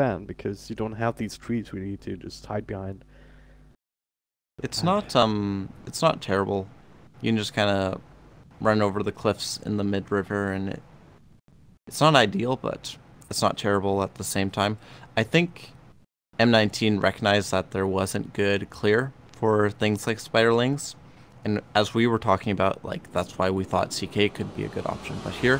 fan because you don't have these trees really to just hide behind. It's not terrible. You can just kind of run over the cliffs in the mid-river, and it's not ideal, but it's not terrible at the same time. I think M19 recognized that there wasn't good clear for things like spiderlings, and as we were talking about, like, that's why we thought CK could be a good option. But here,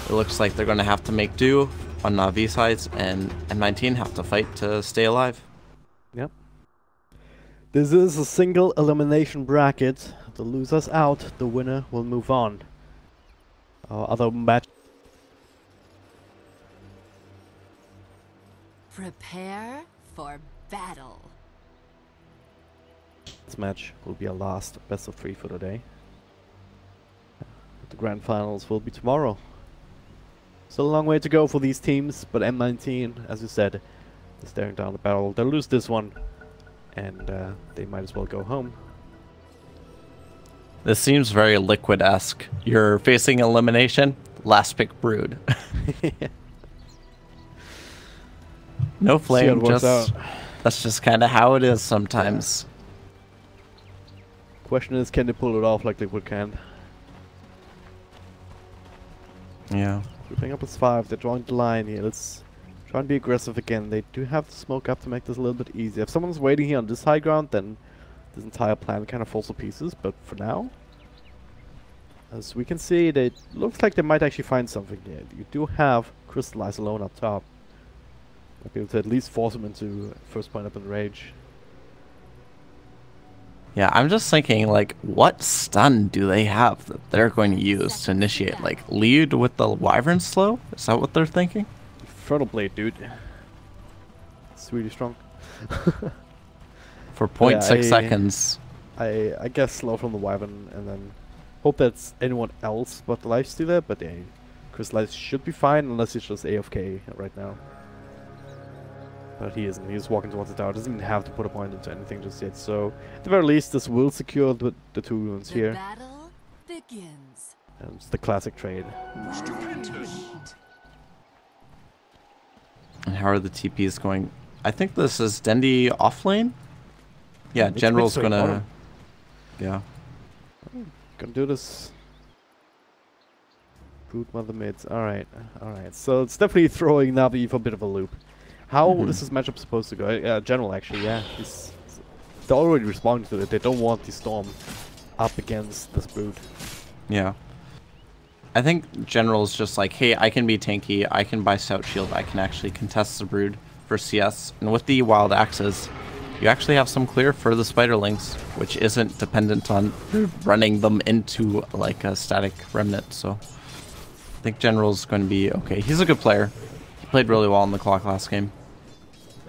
it looks like they're going to have to make do on NaVi sides, and M19 have to fight to stay alive. Yep. This is a single elimination bracket. The loser's out, the winner will move on. Our other match. Prepare for battle. This match will be our last best of 3 for today. The grand finals will be tomorrow. Still a long way to go for these teams, but M19, as you said, is staring down the barrel. They'll lose this one, and they might as well go home. This seems very Liquid-esque. You're facing elimination, last pick Brood. No flame, that's just kind of how it is sometimes. Yeah. Question is, can they pull it off like Liquid can? Yeah. Grouping up as 5, they're drawing the line here. Let's try and be aggressive again. They do have the smoke up to make this a little bit easier. If someone's waiting here on this high ground, then this entire plan kind of falls to pieces. But for now, as we can see, it looks like they might actually find something here. You do have Crystallize alone up top. Might be able to at least force him into first point up in rage. Yeah, I'm just thinking, like, what stun do they have that they're going to use to initiate? Like, lead with the Wyvern slow? Is that what they're thinking? Infernal Blade, dude. It's really strong. For 0.6 seconds. I guess slow from the Wyvern, and then hope that's anyone else but the Lifestealer, but yeah, Crystallize should be fine unless he's just AFK right now. But he isn't. He's walking towards the tower. Doesn't even have to put a point into anything just yet. So, at the very least, this will secure the 2 runes here. The battle begins. And it's the classic trade. And how are the TPs going? I think this is Dendi off lane. Yeah, General's gonna. Yeah. Gonna do this. Brood Mother mids. Alright, alright. So it's definitely throwing NaVi for a bit of a loop. How is this matchup supposed to go? General, actually, yeah. They're already responding to it. They don't want the Storm up against this Brood. Yeah. I think General's just like, hey, I can be tanky, I can buy Stout Shield, I can actually contest the Brood for CS. And with the Wild Axes, you actually have some clear for the Spiderlings, which isn't dependent on running them into like a static remnant. So I think General's going to be okay. He's a good player. He played really well in the clock last game.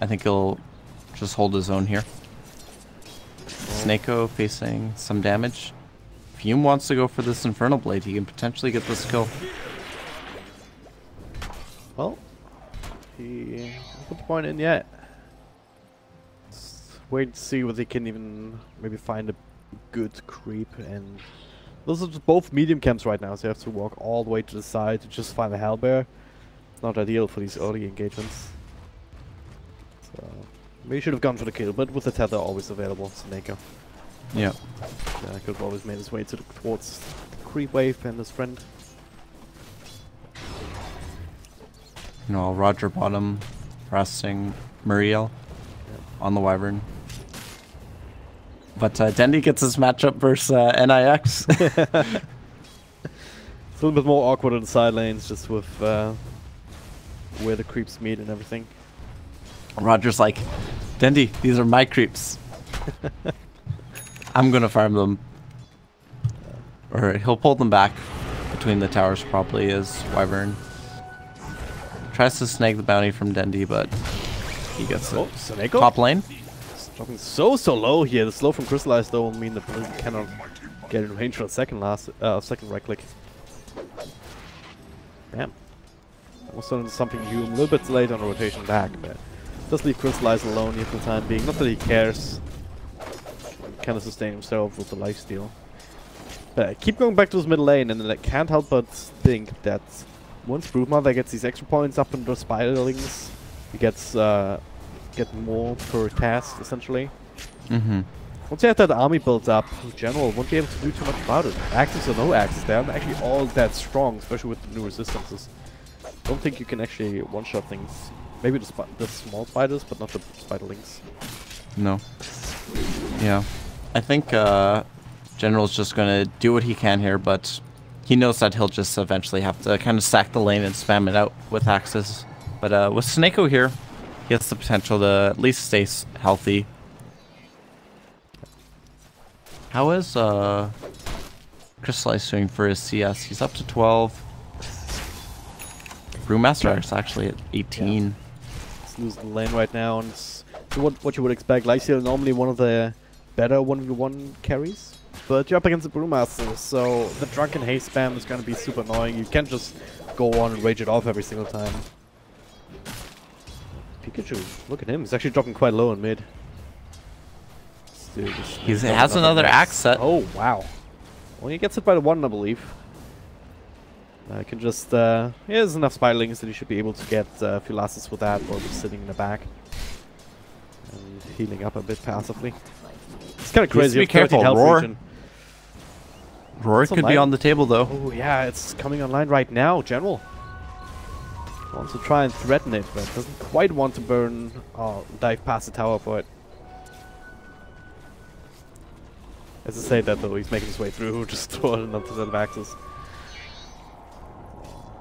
I think he'll just hold his own here. Snako facing some damage. If Hume wants to go for this Infernal Blade, he can potentially get this kill. Well, he hasn't put the point in yet. Let's wait to see whether he can even maybe find a good creep. And those are just both medium camps right now, so you have to walk all the way to the side to just find a Hellbear. It's not ideal for these early engagements. So maybe should have gone for the kill, but with the tether always available, Snako. Yeah. Yeah, could have always made his way towards the creep wave and his friend. You know, Roger bottom, harassing Muriel on the Wyvern. But Dendi gets his matchup versus NIX. It's a little bit more awkward on the side lanes, just with where the creeps meet and everything. Roger's like, Dendi, these are my creeps. I'm gonna farm them. Or he'll pull them back between the towers probably as Wyvern. Tries to snag the bounty from Dendi, but he gets it. Snako? Top lane. It's dropping so low here. The slow from Crystallize though will mean that Blue cannot get in range for a second right click. Damn. That was something Hume a little bit late on the rotation back, but just leave Crystallize alone here for the time being. Not that he cares. He kind of sustain himself with the lifesteal. But keep going back to his middle lane, and then I can't help but think that once Broodmother gets these extra points up into Spiderlings, He gets get more per cast essentially. Mm-hmm. Once you have that army built up, in general, won't be able to do too much about it. Axes or no axes, they're actually all that strong, especially with the new resistances. Don't think you can actually one-shot things. Maybe the small spiders, but not the spiderlings. No. Yeah. I think General's just gonna do what he can here, but he knows that he'll just eventually have to kind of sack the lane and spam it out with axes. But with Snako here, he has the potential to at least stay healthy. How is Crystallize doing for his CS? He's up to 12. Brewmaster is actually at 18. Yeah. He's losing the lane right now, and it's what you would expect. Lifesteal normally one of the better 1v1 carries, but you're up against the Brewmaster, so the Drunken Haste spam is going to be super annoying. You can't just go on and rage it off every single time. Pikachu, look at him. He's actually dropping quite low in mid. He has another axe set. Oh, wow. Well, he gets hit by the 1, I believe. I can just, he has enough spiderlings that he should be able to get a few lasses with that while just sitting in the back. And healing up a bit passively. It's kind of crazy. Be careful, Roar. Roar could be on the table, though. Oh, yeah, it's coming online right now, General. Wants to try and threaten it, but doesn't quite want to burn, dive past the tower for it. As I say that though, he's making his way through, just throwing another set of axes.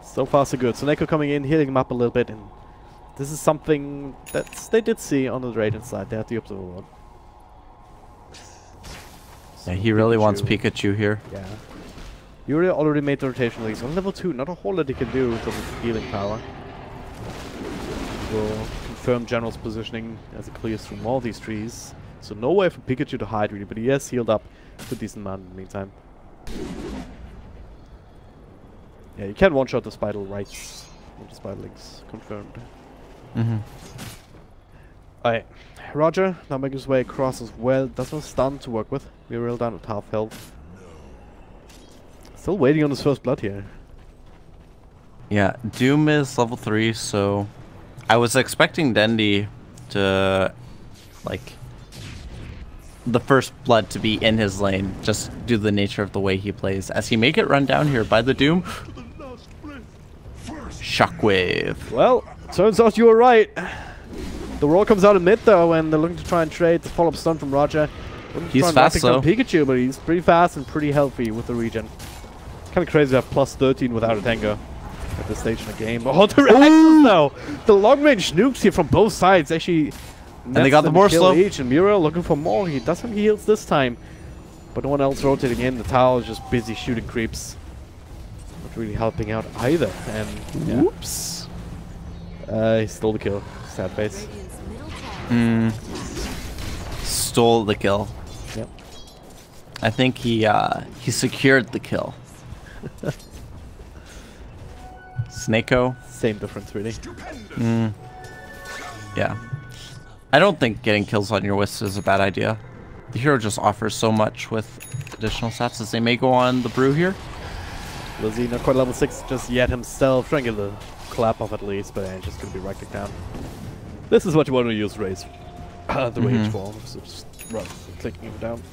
So far so good. So Neko coming in, healing him up a little bit, and this is something that they did see on the Radiant side. They had the Observer one. Yeah, he really wants Pikachu here. Yeah. Yuri already made the rotation. He's on level 2, not a whole lot he can do in terms of healing power. Will confirm General's positioning as it clears through all these trees. So no way for Pikachu to hide really, but he has healed up a decent amount in the meantime. Yeah, you can one-shot the spider rights with the spiderlings, confirmed. Mm-hmm. Alright, Roger now making his way across as well. Does have a stun to work with. We're real down at half health. Still waiting on his first blood here. Yeah, Doom is level 3, so I was expecting Dendi to, like, the first blood to be in his lane, just due to the nature of the way he plays. As he may get run down here by the Doom. Shockwave. Well, turns out you were right. The roll comes out in mid though, and they're looking to try and trade the follow-up stun from Roger. He's fast though. Pikachu, but he's pretty fast and pretty healthy with the regen. Kind of crazy to have plus 13 without a tango at this stage in the game. Oh, the reactions though! The long-range nukes here from both sides actually. And they got the more slow. Each, and Muriel looking for more. He does have heals this time, but no one else rotating in. The tower is just busy shooting creeps. Not really helping out either. And yeah. Whoops! He stole the kill. Sad face. Stole the kill. Yep. I think he secured the kill. Snako. Same difference, really. Yeah. I don't think getting kills on your Wisp is a bad idea. The hero just offers so much with additional stats as they may go on the Brew here. Lizzie not quite level 6 just yet himself. Trying to get the clap off at least, but just going to be right click down. This is what you want to use Raze. The rage form, so just run, clicking him down.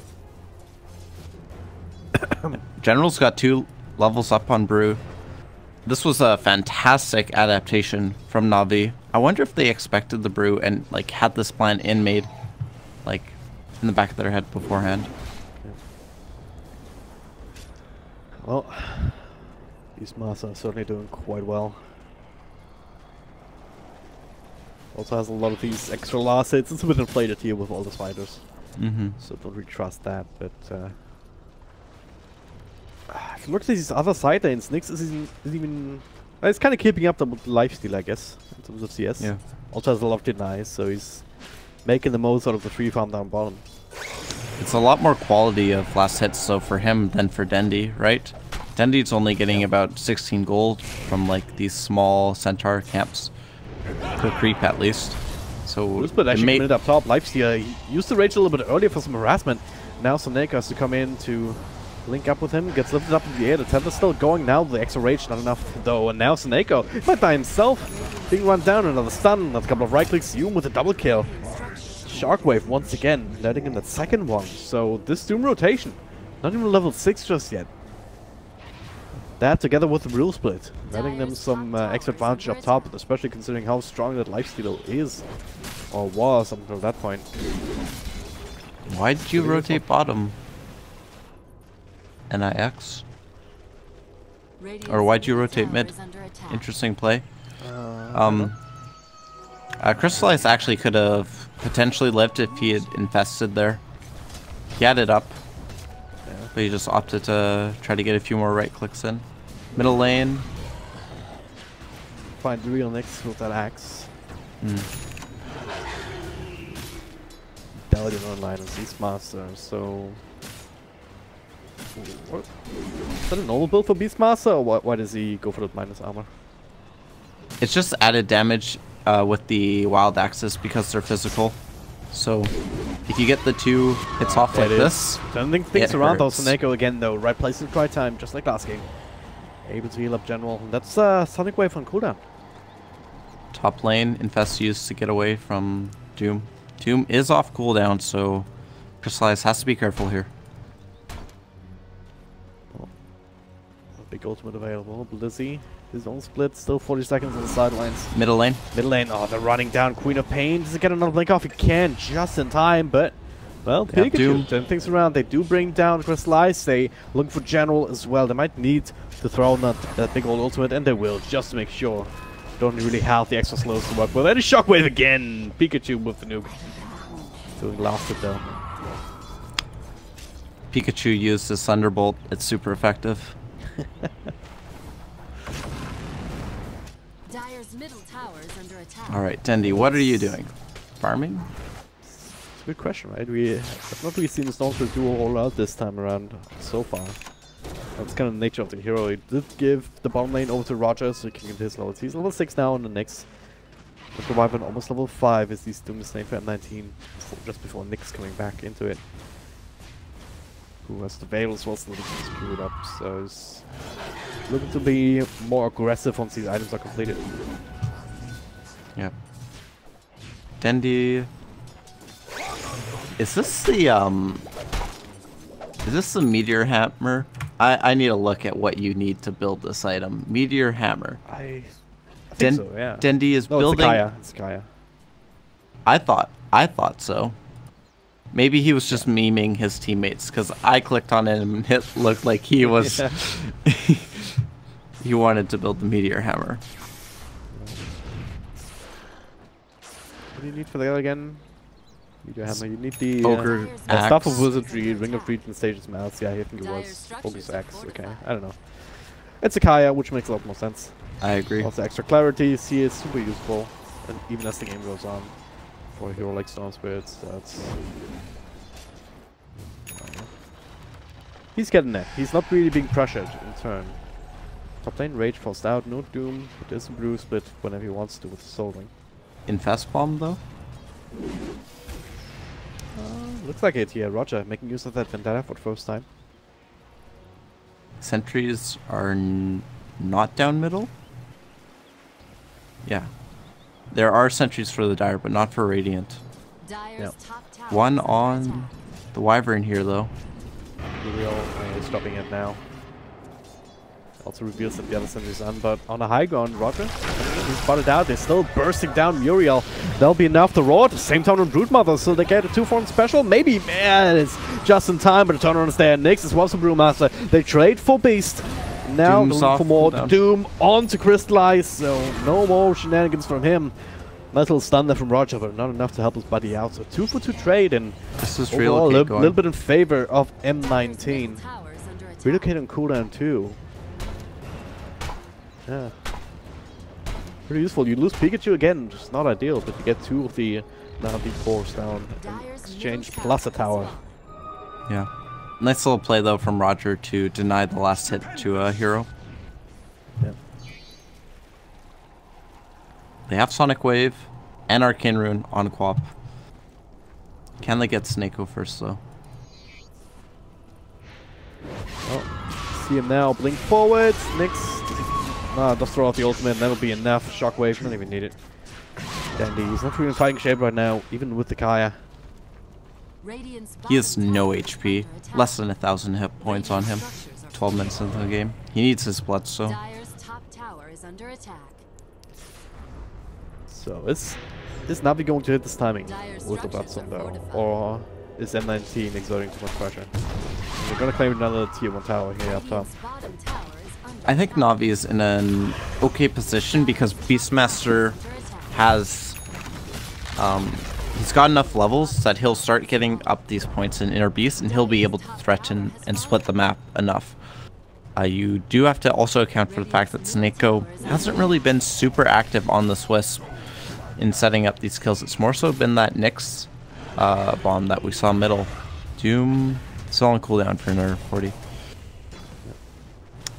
General's got 2 levels up on Brew. This was a fantastic adaptation from NaVi. I wonder if they expected the Brew and like had this plan made like in the back of their head beforehand. Yeah. Well, these Masa are certainly doing quite well. Also has a lot of these extra last hits. It's a bit inflated here with all the spiders. So don't really trust that, but if you look at these other side lanes, Nyx isn't even it's kind of keeping up with the lifesteal, I guess, in terms of CS. Yeah. Also has a lot of denies, so he's making the most out of the free farm down bottom. It's a lot more quality of last hits, so for him than for Dendi, right? Dendi's only getting about 16 gold from like these small centaur camps per creep at least. So but actually made up top lifesteal. He used to rage a little bit earlier for some harassment. Now Soneka has to come in to link up with him, gets lifted up in the air. The tether's still going now. The extra rage, not enough though. And now Snako might by himself, being run down. Another stun, another couple of right clicks. Doom with a double kill. Shockwave once again, letting in that second one. So this Doom rotation, not even level 6 just yet. That together with the rule split, letting them some extra advantage up top, especially considering how strong that lifesteal is, or was until that point. Why did you rotate bottom? NIX? Or why'd you rotate mid? Interesting play. Crystallize actually could have potentially lived if he had infested there. He had it up. But he just opted to try to get a few more right clicks in. Middle lane. Find the real next with that axe. Paladin online as Beastmaster, so... What? Is that a normal build for Beastmaster, or why does he go for the minus armor? It's just added damage with the wild axes because they're physical. So if you get the 2 hits off like this, turning things around though. Snako again though, right place at the right time, just like last game. Able to heal up general. And that's Sonic Wave on cooldown. Top lane, Infest used to get away from Doom. Doom is off cooldown, so Crystallize has to be careful here. Oh. Big ultimate available. Blizzy, his own split, still 40 seconds on the sidelines. Middle lane. Middle lane, oh, they're running down Queen of Pain. Does it get another blink off? He can, just in time, but... Well, Pikachu turn things around. They do bring down Crystallize. They look for general as well. They might need to throw in that big old ultimate, and they will, just to make sure. Don't really have the extra slows to work with. And a Shockwave again! Pikachu with the nuke. Doing lasted though. Pikachu used his Thunderbolt. It's super effective. Dire's middle tower is under attack. Alright, Dendi, what are you doing? Farming? It's a good question, right? We have not really seen the Stormfield duo all out this time around so far. That's kind of the nature of the hero. He did give the bottom lane over to Roger, so he can get his levels. He's level 6 now, and the next Wyvern almost level 5 is these Doom Snake for M19, just before Nick's coming back into it. Who has the Veil as well, so looking to screw it up. So he's looking to be more aggressive once these items are completed. Yep. Dendi, is this the Meteor Hammer? I need to look at what you need to build this item. Meteor Hammer. I think so, yeah. Dendi is building. It's Kaya. I thought so. Maybe he was just memeing his teammates, because I clicked on it and it looked like he was. He wanted to build the Meteor Hammer. What do you need for that again? Meteor Hammer. You need the Ogre Axe. Staff of Wizardry, Ring of Reach, and Stages Mouths. Yeah, I think it was Ogre's Axe. Okay, I don't know. It's a Kaya, which makes a lot more sense. I agree. Also, extra clarity. See, is super useful, and even as the game goes on, for a hero like Storm Spirits, that's. He's getting there. He's not really being pressured in turn. Top lane Rage forced out, no Doom, but there's a Brew split whenever he wants to with the Soul Ring. Infest Bomb though? Looks like it, yeah. Roger making use of that Vendetta for the first time. Sentries are not down middle? Yeah. There are sentries for the Dire, but not for Radiant. Yep. One on the Wyvern here though. Uriel is dropping it now. Also reveals that the other sentry's on, but on a high ground, Roger, he's spotted out. They're still bursting down Muriel. That'll be enough to roar at the same time on Broodmother, so they get a 2-4 special. Maybe, man, it's just in time, but the turnaround is there. Nyx is once a Brewmaster. They trade for Beast. Now Doom's looking for more. Down. Doom on to Crystallize, so no more shenanigans from him. Nice little stun there from Roger, but not enough to help his buddy out. So 2-for-2 trade, and This is overall, a relocate little bit in favor of M19. Relocate on cooldown too. Yeah. Pretty useful. You lose Pikachu again, which is not ideal, but you get 2 of the NaVi cores down in exchange plus a tower. Yeah. Nice little play though from Roger to deny the last hit to a hero. Yeah. They have Sonic Wave and Arcane Rune on Quap. Can they get Snako first though? see him now. Blink forward. Nyx. Does throw out the ultimate, and that'll be enough. Shockwave, not even need it. Dandy, he's not really in fighting shape right now, even with the Kaya. He has no HP. Less than 1,000 hit points on him. 12 minutes into the game. He needs his bloodstone. So is NaVi going to hit this timing with the bloodstone though? Or is M19 exerting too much pressure? They're gonna claim another tier 1 tower here up top. I think NaVi is in an okay position because Beastmaster has he's got enough levels that he'll start getting up these points in Inner Beast and he'll be able to threaten and split the map enough. You do have to also account for the fact that Snako hasn't really been super active on this Wisp in setting up these kills. It's more so been that Nyx bomb that we saw middle. Doom still on cooldown for another 40.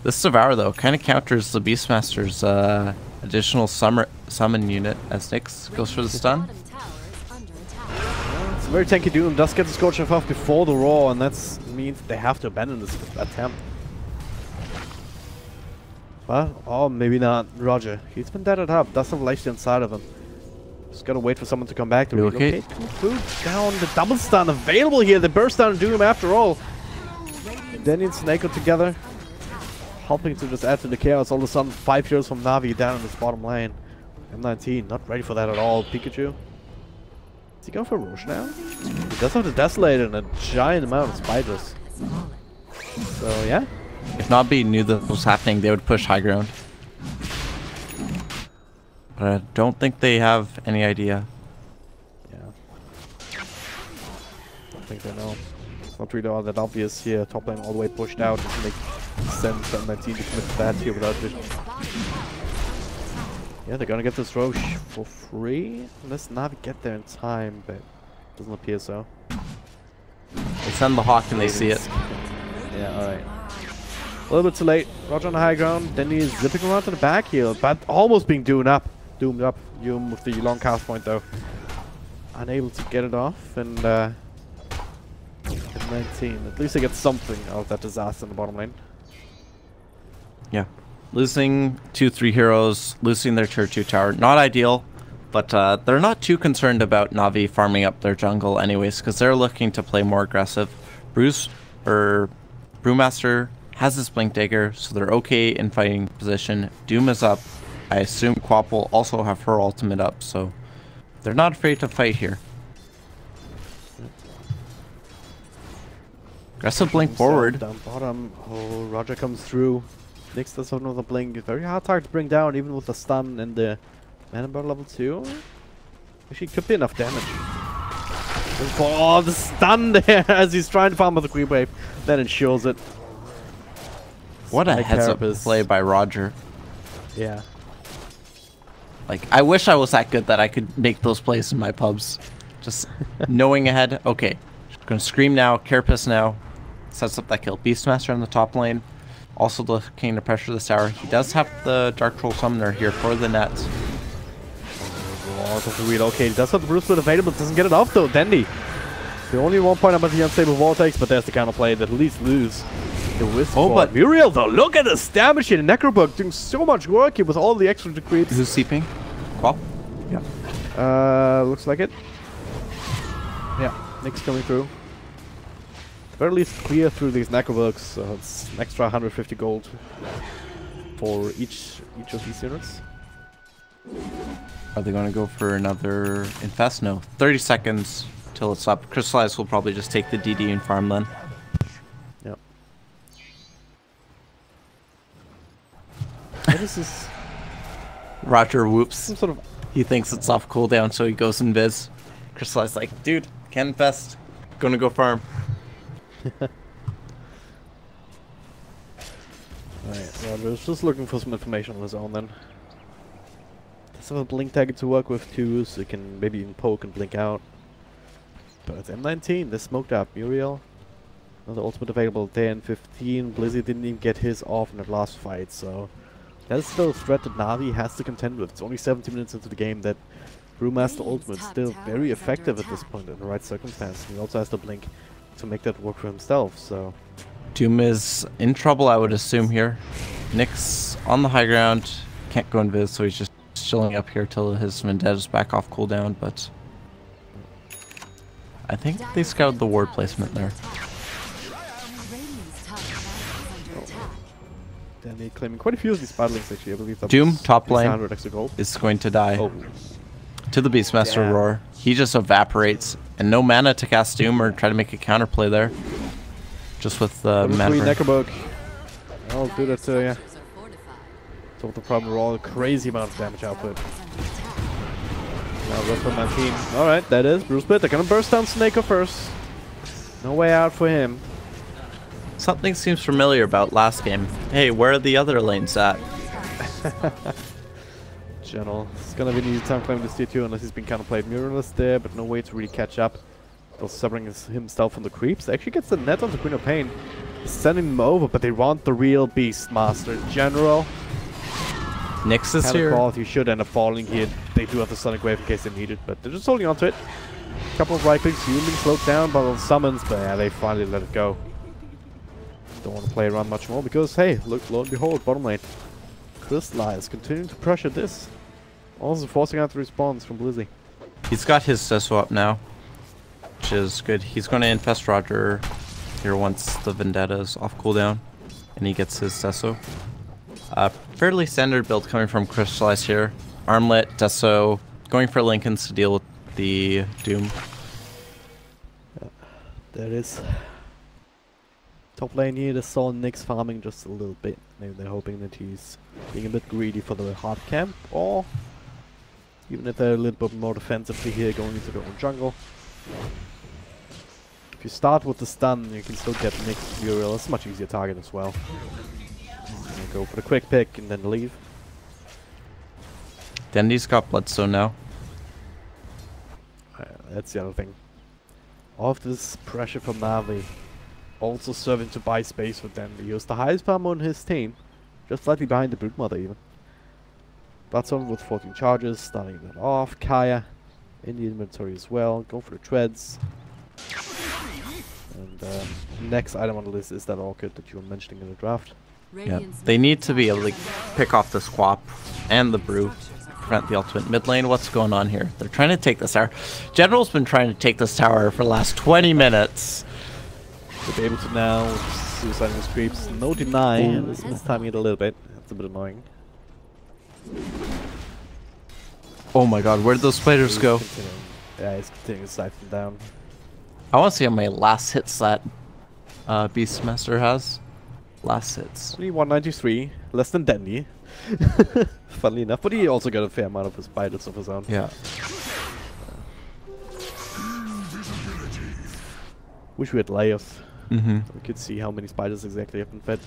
This Devour though kind of counters the Beastmaster's additional summon unit as Nyx goes for the stun. It's a very tanky Doom. Does get the Scorcher off before the Roar, and that means they have to abandon this attempt. Well, or maybe not. Roger. He's been dead at top. Does have Lifesteal inside of him. Just gotta wait for someone to come back to relocate. Down the double stun available here. The burst down and Doom after all. Dandy and Snako together, helping to just add to the chaos. All of a sudden, 5 heroes from NaVi down in this bottom lane. M19 not ready for that at all. Pikachu. Is he going for Roche now? He does have the Desolator and a giant amount of spiders. So yeah. If NaVi knew that was happening, they would push high ground. But I don't think they have any idea. Yeah. I think they know. It's not really all that obvious here. Top lane all the way pushed out. It doesn't make sense for M19 to commit to that here without vision. Yeah, they're gonna get this Roche for free. Unless NaVi get there in time, but doesn't appear so. They send the Hawk and they see it. Yeah, alright. A little bit too late. Roger on the high ground. Then he's zipping around to the back here, but almost being doomed up. Yum with the long cast point though. Unable to get it off, and 19. At least they get something out of that disaster in the bottom lane. Yeah. Losing 2-3 heroes, losing their tier 2 tower. Not ideal, but they're not too concerned about NaVi farming up their jungle anyways, because they're looking to play more aggressive. Brewmaster has his Blink Dagger, so they're okay in fighting position. Doom is up. I assume Quap will also have her ultimate up, so they're not afraid to fight here. Aggressive Blink forward. Down bottom. Oh, Roger comes through. Nyx does have another Blink. Very hard target to bring down, even with the stun and the mana bar level 2. Actually, could be enough damage. Oh, the stun there as he's trying to farm with the creep wave. That ensures it. What a heads-up play by Roger. Yeah. Like, I wish I was that good that I could make those plays in my pubs. Just knowing ahead. Okay, gonna scream now, Carapace now. Sets up that kill. Beastmaster on the top lane. Also looking to pressure this tower. He does have the Dark Troll Summoner here for the net. Oh, doesn't relocate. He does have the Bruce Split available. Doesn't get it off though. Dandy. The only 1 point about the unstable Vortex, but there's the counterplay that at least lose. The Wisp. Oh, but Muriel though, look at this damage here. The Necrobug doing so much work here with all the extra creeps. Who's seeping? Quap? Yeah. Looks like it. Yeah, Nyx coming through. At the very least clear through these Necrobugs, so it's an extra 150 gold for each of these units. Are they going to go for another Infest? No. 30 seconds till it's up. Crystallize will probably just take the DD and farm then. Yep. What is this? Roger whoops. Some sort of... He thinks it's off cooldown, so he goes invis. Crystallize like, dude, can't infest. Gonna go farm. Alright, Roger's just looking for some information on his own then. Does have a blink tag to work with too, so he can maybe even poke and blink out. But it's M19, they're smoked up. Muriel, another ultimate available there in 15. Blizzy didn't even get his off in that last fight, so that is still a threat that NaVi has to contend with. It's only 70 minutes into the game. That Brewmaster ultimate is still very effective at this point in the right circumstance. He also has the blink to make that work for himself, so Doom is in trouble, I would assume, here. Nyx on the high ground. Can't go invis, so he's just chilling up here till his Vendetta's back off cooldown, but I think they scouted the ward placement there. Then they claiming quite a few of these battlings actually. I believe that Doom, was top lane, 100 extra gold. is going to die. Oh. To the Beastmaster Yeah. Roar. He just evaporates, and no mana to cast Doom or try to make a counterplay there. Just with mana burn. Necrobook. I'll do that to you. So the problem, we're all a crazy amount of damage output. Now go for M19. Alright, that is Bruce Split. They're gonna burst down Snaker first. No way out for him. Something seems familiar about last game. Hey, where are the other lanes at? General. It's gonna be an easy time climbing this tier 2 unless he's been counterplayed. Muralist there, but no way to really catch up. Still suffering himself from the creeps. Actually gets the net onto Queen of Pain. Sending him over, but they want the real Beastmaster. General. Nyx is here. He should end up falling here. They do have the Sonic Wave in case they need it, but they're just holding on to it. Couple of right clicks, Human slowed down by the summons, but yeah, they finally let it go. Don't want to play around much more because, hey, look, lo and behold, bottom lane. Crystallize continuing to pressure this. Also forcing out the response from Blizzy. He's got his Sesso up now, which is good. He's going to infest Roger here once the Vendetta's off cooldown, and he gets his Sesso. Fairly standard build coming from Crystallize here. Armlet, Deso, going for Lincolns to deal with the Doom. Yeah, there it is. Top lane here, they saw Nyx farming just a little bit. Maybe they're hoping that he's being a bit greedy for the hard camp, or even if they're a little bit more defensively here going into their own jungle. If you start with the stun, you can still get Nyx Muriel. It's a much easier target as well. Go for the quick pick and then leave. Dendy's got Bloodstone now. That's the other thing. All of this pressure from NaVi also serving to buy space for Dendy. He was the highest farmer on his team, just slightly behind the Broodmother even. Bloodstone with 14 charges, starting that off. Kaya in the inventory as well. Go for the treads. And next item on the list is that orchid that you were mentioning in the draft. Yeah, they need to be able to pick off the Squap and the Brew. Prevent the ultimate mid lane. What's going on here? They're trying to take this tower. General's been trying to take this tower for the last 20 minutes. To be able to now suiciding his creeps. No deny, and this mistiming it a little bit. That's a bit annoying. Oh my god, where did those spiders go? Yeah, he's continuing to siphon down. I want to see how many last hits that Beastmaster has. Last hits. Only 193, less than Dendy. Funnily enough, but he also got a fair amount of his spiders of his own. Yeah. Wish we had layers. Mm-hmm. So we could see how many spiders exactly have been fed.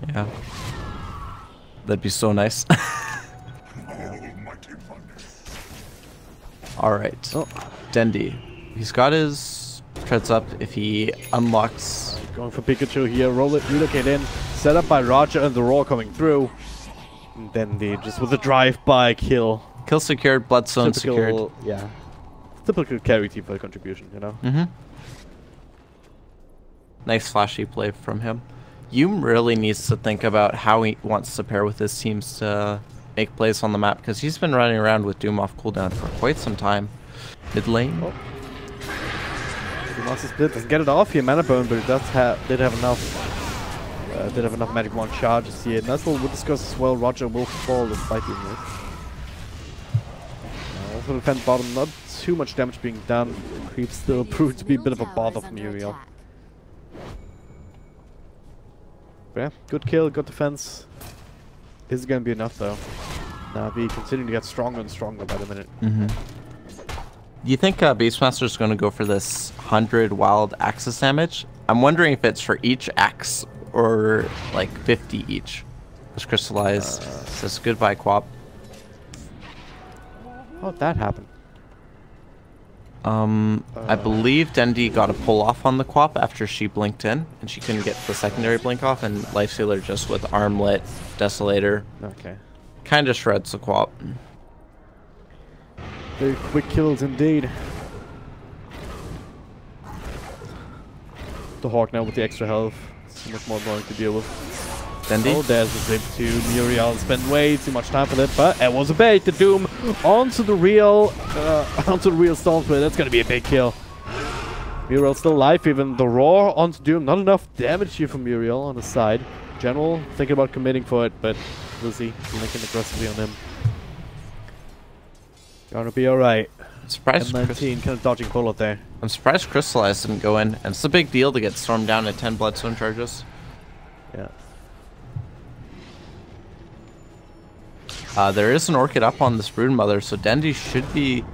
Yeah. That'd be so nice. Alright. Oh. Dendy. He's got his treads up if he unlocks. Going for Pikachu here, roll it, relocate in, set up by Roger and the Roar coming through. And then they just with a drive-by kill. Kill secured, Bloodstone secured. Yeah. Typical carry team for the contribution, you know? Mm-hmm. Nice flashy play from him. Yum really needs to think about how he wants to pair with his teams to make plays on the map, because he's been running around with Doom off cooldown for quite some time. Mid lane. Oh. Master Split doesn't get it off here, mana burn, but it does did have enough magic wand charges here. And that's what we'll discuss as well. Roger will fall despite the miss. Also defend bottom, not too much damage being done. Creep still proved to be a bit of a bother for Muriel. Yeah, good kill, good defense. This is gonna be enough though. NaVi continuing to get stronger and stronger by the minute. Mm-hmm. Do you think Beastmaster's going to go for this 100 wild axis damage? I'm wondering if it's for each axe or like 50 each. Just Crystallize. Says goodbye, Quap. How'd that happen? I believe Dendy got a pull off on the Quap after she blinked in, and she couldn't get the secondary blink off, and Lifestealer just with Armlet, Desolator. Okay. Kind of shreds the Quap. Very quick kills indeed. The Hawk now with the extra health. so much more annoying to deal with. Dendi? Oh, there's a zip to Muriel. Spent way too much time for that, but it was a bait. The Doom onto the real Storm Spirit. That's gonna be a big kill. Muriel still alive, even the roar onto Doom. Not enough damage here from Muriel on the side. General thinking about committing for it, but Lizzie linking aggressively on him. Gonna be alright. Surprised M19 kind of dodging bullet there. I'm surprised Crystallize didn't go in, and it's a big deal to get stormed down at 10 Bloodstone charges. Yeah. There is an Orchid up on this Broodmother, so Dendi should be...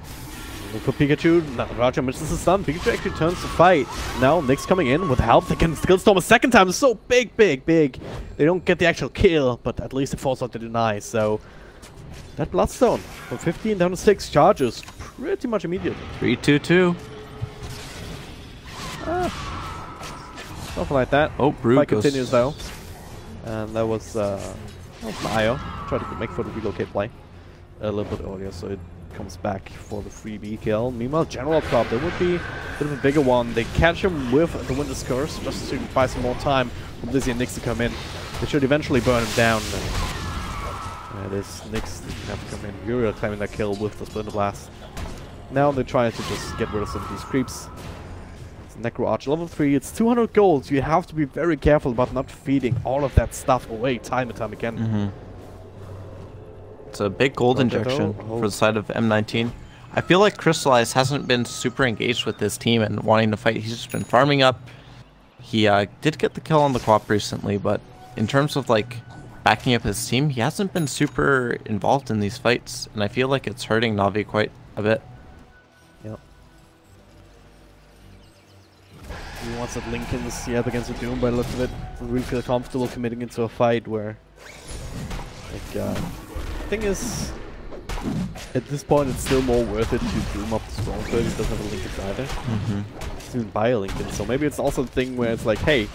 Look for Pikachu. Roger misses the stun. Pikachu actually turns to fight. Now Nyx coming in with help. They can skill storm a second time. It's so big. They don't get the actual kill, but at least it falls out to deny. So that Bloodstone from 15 down to 6 charges pretty much immediately. 3-2-2. Something like that. Oh, Brood Fight goes... continues though. And that was Mayo. Tried to make for the relocate play a little bit earlier, so it comes back for the freebie kill. Meanwhile, General Prop, there would be a bit of a bigger one. They catch him with the Winter's Curse just to buy some more time for Lizzie and Nyx to come in. They should eventually burn him down. And it is Nyx that have to come in. Uriel claiming that kill with the Splinter Blast. Now they're trying to just get rid of some of these creeps. Necro Archer level 3, it's 200 gold. You have to be very careful about not feeding all of that stuff away time and time again. It's a big gold injection for the side of M19. I feel like Crystallize hasn't been super engaged with this team and wanting to fight. He's just been farming up. He did get the kill on the co-op recently, but in terms of like backing up his team, he hasn't been super involved in these fights, and I feel like it's hurting Navi quite a bit. Yep. He wants that Lincoln's up against the Doom by the look of it. Doesn't really feel comfortable committing into a fight where, like, the thing is, at this point it's still more worth it to Doom up the Strong Bird. He doesn't have a Lincoln either. He didn't buy a Lincoln, so maybe it's also the thing where it's like, hey,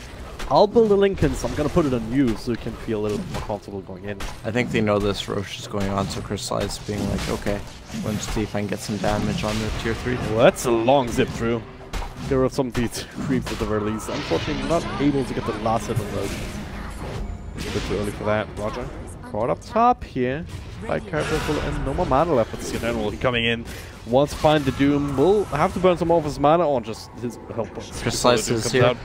I'll build a Lincoln, so I'm gonna put it on you so you can feel a little more comfortable going in. I think they know this Roche is going on, so Crystallize being like, okay, let me see if I can get some damage on the tier 3. Well, that's a long zip through. There are some of these creeps at the very least. Unfortunately, not able to get the last hit on those. It's a bit too early for that. Roger. Caught up top here by Careful and no more mana left. But the General coming in. Wants to find the Doom. Will have to burn some more of his mana or just his health points. Crystallize is here.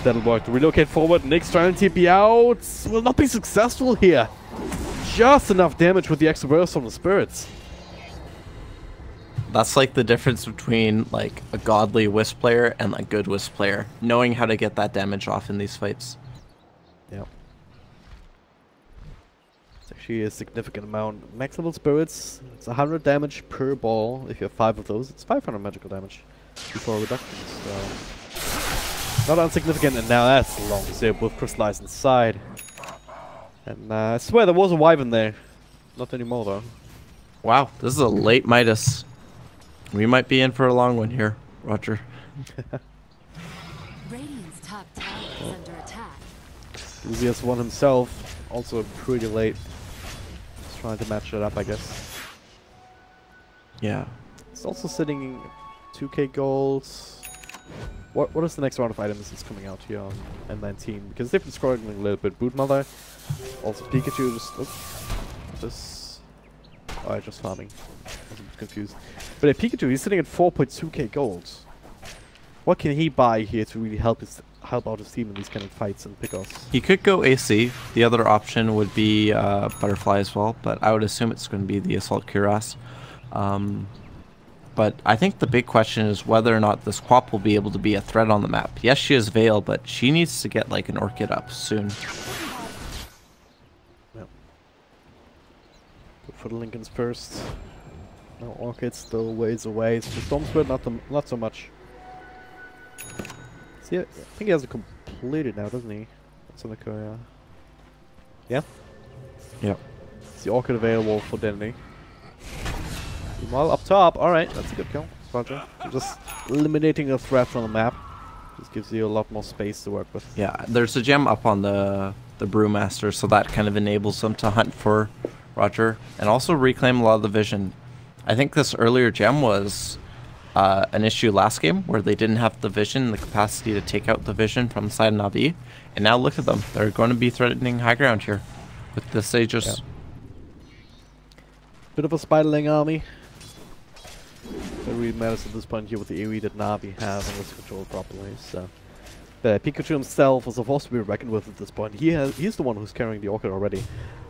That'll work. To relocate forward. Nyx trying to TP out. Will not be successful here. Just enough damage with the extra burst from the spirits. That's like the difference between like a godly Wisp player and a good Wisp player. Knowing how to get that damage off in these fights. Yep. It's actually a significant amount. Max level spirits, it's 100 damage per ball. If you have 5 of those, it's 500 magical damage before reductions. So not insignificant, and now that's a long zip with Crystallize inside. And I swear there was a Wyvern there. Not anymore though. Wow, this is a late Midas. We might be in for a long one here, Roger. Radiant's top tower is under attack. Lucius won himself, also pretty late. Just trying to match it up, I guess. Yeah. It's also sitting 2k gold. What is the next round of items that's coming out here on M19? Because they've been scrolling a little bit. Broodmother, also Pikachu, just Alright, just farming. I was a bit confused. But yeah, Pikachu, he's sitting at 4.2k gold. What can he buy here to really help out his team in these kind of fights and pickoffs? He could go AC. The other option would be Butterfly as well, but I would assume it's going to be the Assault Cuirass. But I think the big question is whether or not this Quap will be able to be a threat on the map. Yes, she is Veil, but she needs to get like an Orchid up soon. Yep. Go for the Lincolns first. No Orchid, still ways away. So Storm Spirit, not so much. See, I think he has it completed now, doesn't he? That's on the Korea. Yeah? Yep. Is the Orchid available for Denny? Meanwhile, up top, alright, that's a good kill. Roger. Just eliminating a threat from the map. Just gives you a lot more space to work with. Yeah, there's a gem up on the Brewmaster, so that kind of enables them to hunt for Roger and also reclaim a lot of the vision. I think this earlier gem was an issue last game where they didn't have the vision and the capacity to take out the vision from the side of NaVi. And now look at them. They're going to be threatening high ground here with the Sages. Yeah. Bit of a spiderling army. That really matters at this point here with the AoE that NaVi have and was controlled properly. So Pikachu himself was a force to be reckoned with at this point. He's the one who's carrying the Orchid already.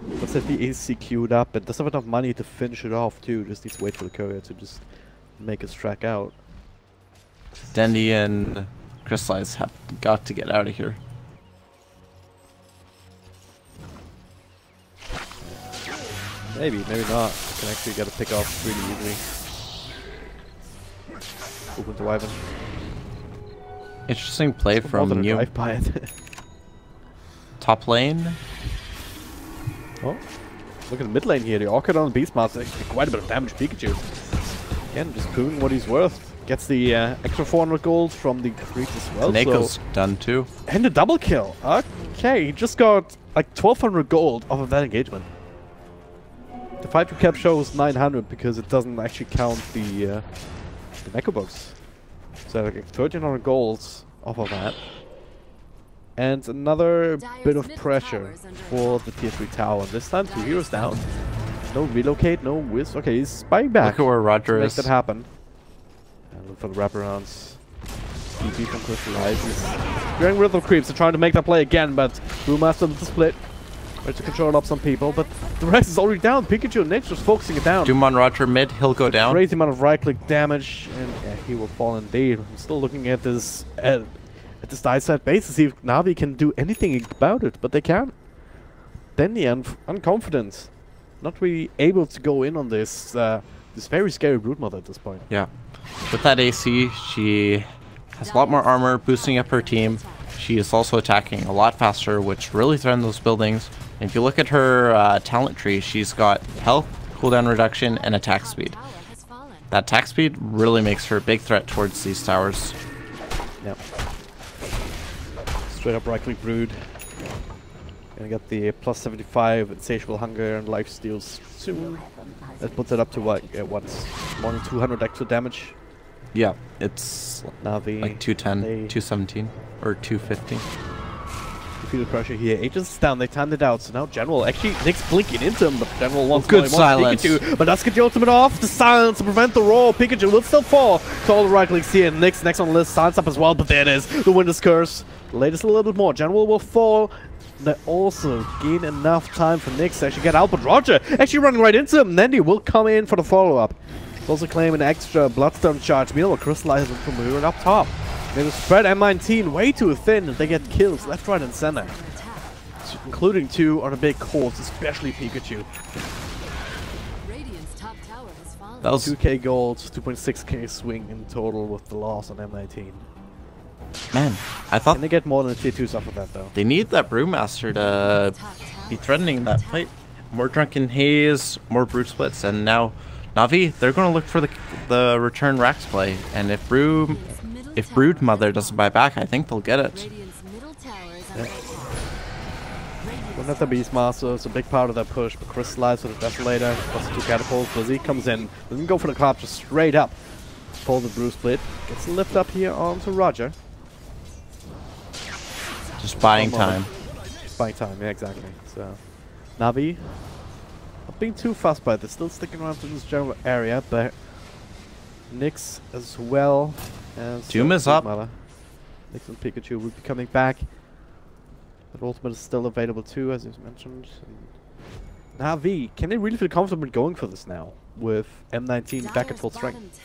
Looks like the AC queued up and doesn't have enough money to finish it off too. Just needs to wait for the courier to just make his track out. Dendy and Crystallize have got to get out of here. Maybe, maybe not. Can actually get a pick off really easily. Open to Ivan. Interesting play from you. Top lane. Oh, look at the mid lane here. The Orchid on the Beastmaster actually quite a bit of damage. Pikachu. Again, just proving what he's worth. Gets the extra 400 gold from the creep as well. Nako's done too. And a double kill. Okay, he just got like 1200 gold off of that engagement. The 5 cap shows 900 because it doesn't actually count the Mecha box. So like 1300 golds off of that. And another bit of pressure for the tier 3 tower. This time 2 heroes down. No relocate, no whiz. Okay, he's spying back. Look at where Roger is. Make that happen. And look for the wraparounds. DP from Crystallize. He's getting rid of the creeps. They're trying to make that play again, but Brewmaster with the split. Tries to control up some people, but the rest is already down. Pikachu and Nick's just focusing it down. Doom on Roger mid, he'll go down. Crazy amount of right-click damage, and yeah, he will fall indeed. I'm still looking at this this die side base to see if NaVi can do anything about it, but they can't. Dendy unconfident, not really able to go in on this this very scary Broodmother at this point. Yeah, with that AC, she has a lot more armor, boosting up her team. She is also attacking a lot faster, which really threatens those buildings. And if you look at her talent tree, she's got health, cooldown reduction, and attack speed. That attack speed really makes her a big threat towards these towers. Yep. Straight up right click Brood. Gonna get the plus 75 insatiable hunger and life steals soon. That puts it up to what? What's more than 200 extra damage? Yeah, it's NaVi like 210, 217, or 250. You feel the pressure here. Aegis is down, they timed it out, so now General, actually Nick's blinking into him, but General wants good silence. Pikachu, but does get the ultimate off, the silence to prevent the roar. Pikachu will still fall to all the right clicks here. Nick's next on the list, silence up as well, but there it is, the Winter's Curse. Latest a little bit more, General will fall. They also gain enough time for Nick to actually get out, but Roger actually running right into him. Nendy will come in for the follow-up. Also claim an extra Bloodstone charge. Meanwhile, Crystallizes from Mirror up top. They just spread M19 way too thin and they get kills left, right, and center. Including 2 on a big course, especially Pikachu. That was 2k gold, 2.6k swing in total with the loss on M19. Man, I thought... Can they get more than a tier 2 off of that though? They need that Brewmaster to be threatening that fight. More Drunken Haze, more Brood Splits, and now NaVi, they're going to look for the return Rax play. And if Broodmother doesn't buy back, I think they'll get it. Yeah. Don't have the Beastmaster, it's a big part of that push, but Crystallize with the Desolator, plus the 2 catapults. Blizzy comes in, doesn't go for the club, just straight up. Pull the Brew Split, gets the lift up here onto Roger. Just buying time. Buying time, yeah, exactly. So, NaVi, not being too fussed by it, they're still sticking around in this general area, but Nyx as well as Doom is up. Nyx and Pikachu will be coming back. But ultimate is still available too, as you mentioned. NaVi, can they really feel comfortable going for this now with M19 back at full strength?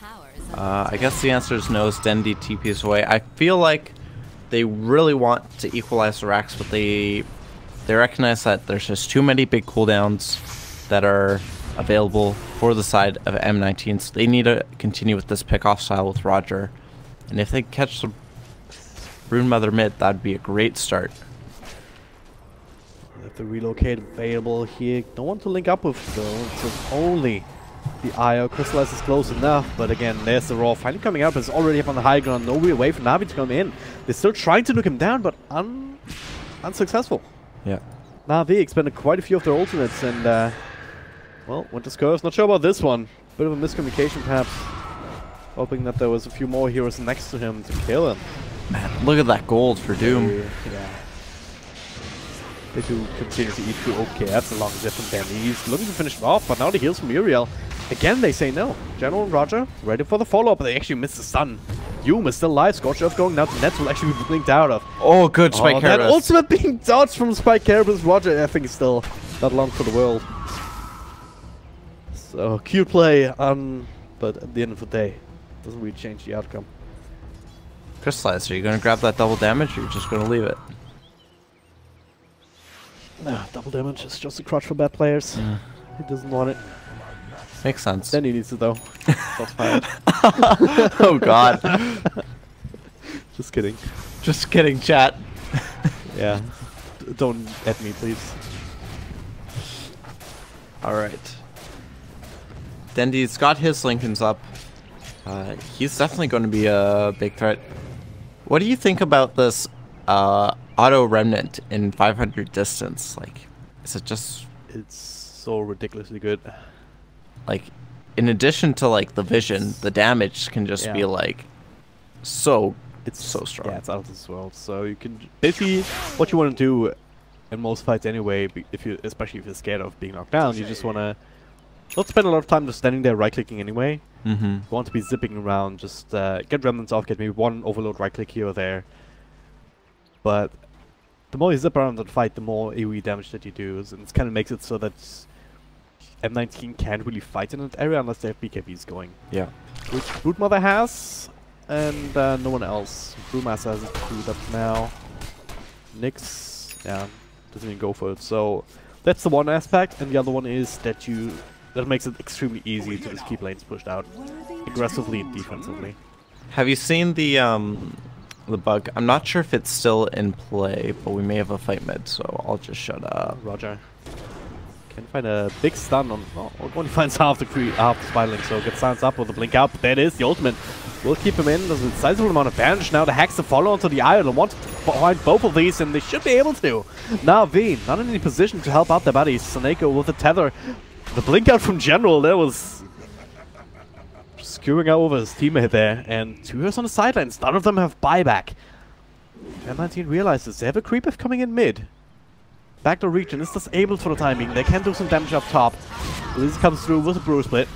I guess the answer is no, as Dendy TPs away. I feel like they really want to equalize the racks, but they recognize that there's just too many big cooldowns that are available for the side of M19, so they need to continue with this pick-off style with Roger. And if they catch the Broodmother mid, that'd be a great start. If the relocate available here, no one to link up with though, so only the IO. Crystallize is close enough, but again, there's the Raw finally coming up. It's already up on the high ground, no real way for NaVi to come in. They're still trying to nuke him down, but unsuccessful. Yeah. NaVi expended quite a few of their ultimates, and well, Winter's Curse, not sure about this one. Bit of a miscommunication perhaps. hoping that there was a few more heroes next to him to kill him. Man, look at that gold for Doom. Yeah. They do continue to eat through. Okay, that's a long zip from Dandy. He's looking to finish him off, but now the heals from Muriel. Again, they say no. General and Roger ready for the follow-up, but they actually miss the stun. Doom is still alive. Scorched Earth going now to Nets will actually be blinked out of. Oh, good Spike That Carabas. ultimate being dodged from Spike Carabas. Roger, I think, is still not long for the world. So, cute play, but at the end of the day, doesn't really change the outcome. Crystallize, are you going to grab that double damage or are you just going to leave it? Nah, double damage is just a crutch for bad players. Yeah. He doesn't want it. Makes sense. Then he needs it though. Shots fired. Oh god. Just kidding. Just kidding, chat. Yeah. Don't at me, please. Alright. Dendy's got his Lincolns up. He's definitely going to be a big threat. What do you think about this auto remnant in 500 distance? Like, is it just... It's so ridiculously good. Like, in addition to, like, the vision, the damage can just be, like, it's so strong. Yeah, it's out of this world. So you can... Basically, what you want to do in most fights anyway, especially if you're scared of being knocked down, you just want to not spend a lot of time just standing there right-clicking anyway. Mm-hmm. You want to be zipping around, just get remnants off, get maybe one overload right-click here or there. But the more you zip around the fight, the more AoE damage that you do, and it kind of makes it so that M19 can't really fight in that area unless they have BKBs going. Yeah. Which Broodmother has, and no one else. Brewmaster has it queued up now. Nyx, yeah, doesn't even go for it. So that's the one aspect, and the other one is that that makes it extremely easy to just keep lanes pushed out aggressively and defensively. Have you seen the bug? I'm not sure if it's still in play, but we may have a fight mid, so I'll just shut up. Roger. Can find a big stun on... Oh, only finds half the Spiraling, so gets silenced up with a blink out, but there it is, the ultimate. Will keep him in, there's a sizable amount of damage now. The hacks to follow onto the island, want to find both of these, and they should be able to. NaVi, not in any position to help out their buddies. Saneko with the tether. The blink out from General, there was... skewing out over his teammate there, and 2 heroes on the sidelines. None of them have buyback. M19 realizes they have a creep coming in mid. Backdoor region is disabled for the time being. They can do some damage up top. Liz comes through with a brew split.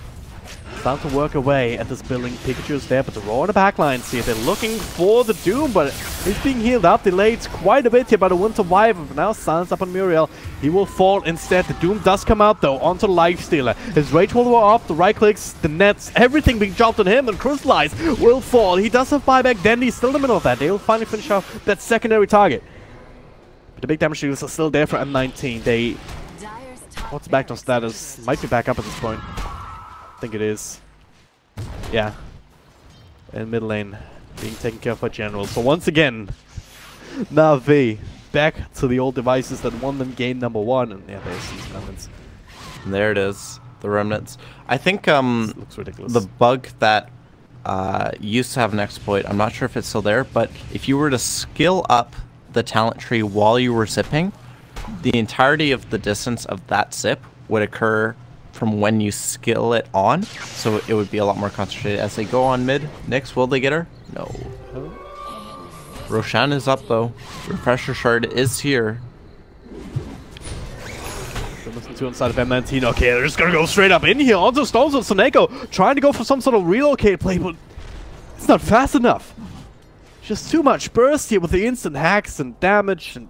Starting to work away at this building. Pikachu is there, but the Raw in the backline see it. They're looking for the Doom, but he's being healed up. Delayed quite a bit here by the Winter Wyvern. But now silence up on Muriel. He will fall instead. The Doom does come out though onto Lifestealer. His Rage will go off. The right clicks, the nets, everything being dropped on him, and Crystallize will fall. He does have buyback. Dandy's still in the middle of that. They will finally finish off that secondary target. But the big damage dealers are still there for M19. What's back on status? Might be back up at this point. I think it is. Yeah. And mid lane being taken care of by General. So once again, NaVi back to the old devices that won them game number 1. And yeah, there's these remnants. And there it is, the remnants. I think looks ridiculous. The bug that used to have an exploit, I'm not sure if it's still there, but if you were to skill up the talent tree while you were zipping, the entirety of the distance of that zip would occur from when you skill it on, so it would be a lot more concentrated. As they go on mid, Nyx, will they get her? No. Roshan is up though. Refresher shard is here. Listen to inside of M19. Okay, they're just gonna go straight up in here onto Stones and Saneko, trying to go for some sort of relocate play, but it's not fast enough. Just too much burst here with the instant hacks and damage, and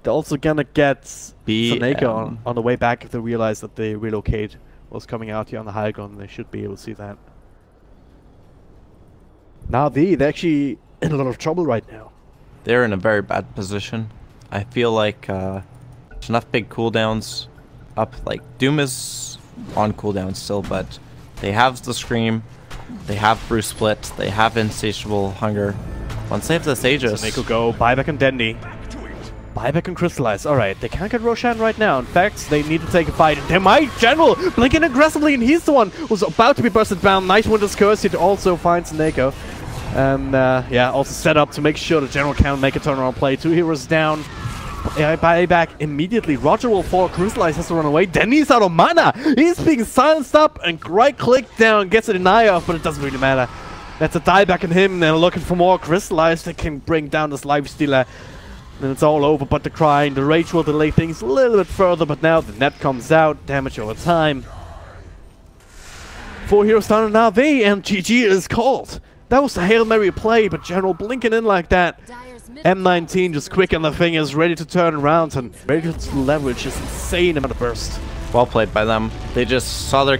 they're also gonna get Saneko on the way back if they realize that the relocate was coming out here on the high ground. They should be able to see that. NaVi, they're actually in a lot of trouble right now. They're in a very bad position. I feel like there's enough big cooldowns up. Like, Doom is on cooldown still, but they have the Scream. They have Brew Split, they have Insatiable Hunger. Once they have this Aegis... Saneko go, buyback on Dandy. Buyback and Crystallize. Alright, they can't get Roshan right now. In fact, they need to take a fight. They might! General blinking aggressively, and he's the one who's about to be bursted down. Night Winter's Curse here to also find Saneko. And yeah, also set up to make sure the General can make a turnaround play. 2 heroes down. buyback immediately. Roger will fall. Crystallize has to run away. Then he's out of mana. He's being silenced up and right-click down. Gets a deny off, but it doesn't really matter. That's a dieback in him. They're looking for more Crystallize that can bring down this Lifestealer. And it's all over, but the crying. The rage will delay things a little bit further, but now the net comes out. Damage over time. 4 heroes down on NaVi, and GG is called. That was the Hail Mary play, but General blinking in like that. M19 just quick on the fingers, ready to turn around and ready to leverage this insane amount of burst. Well played by them. They just saw their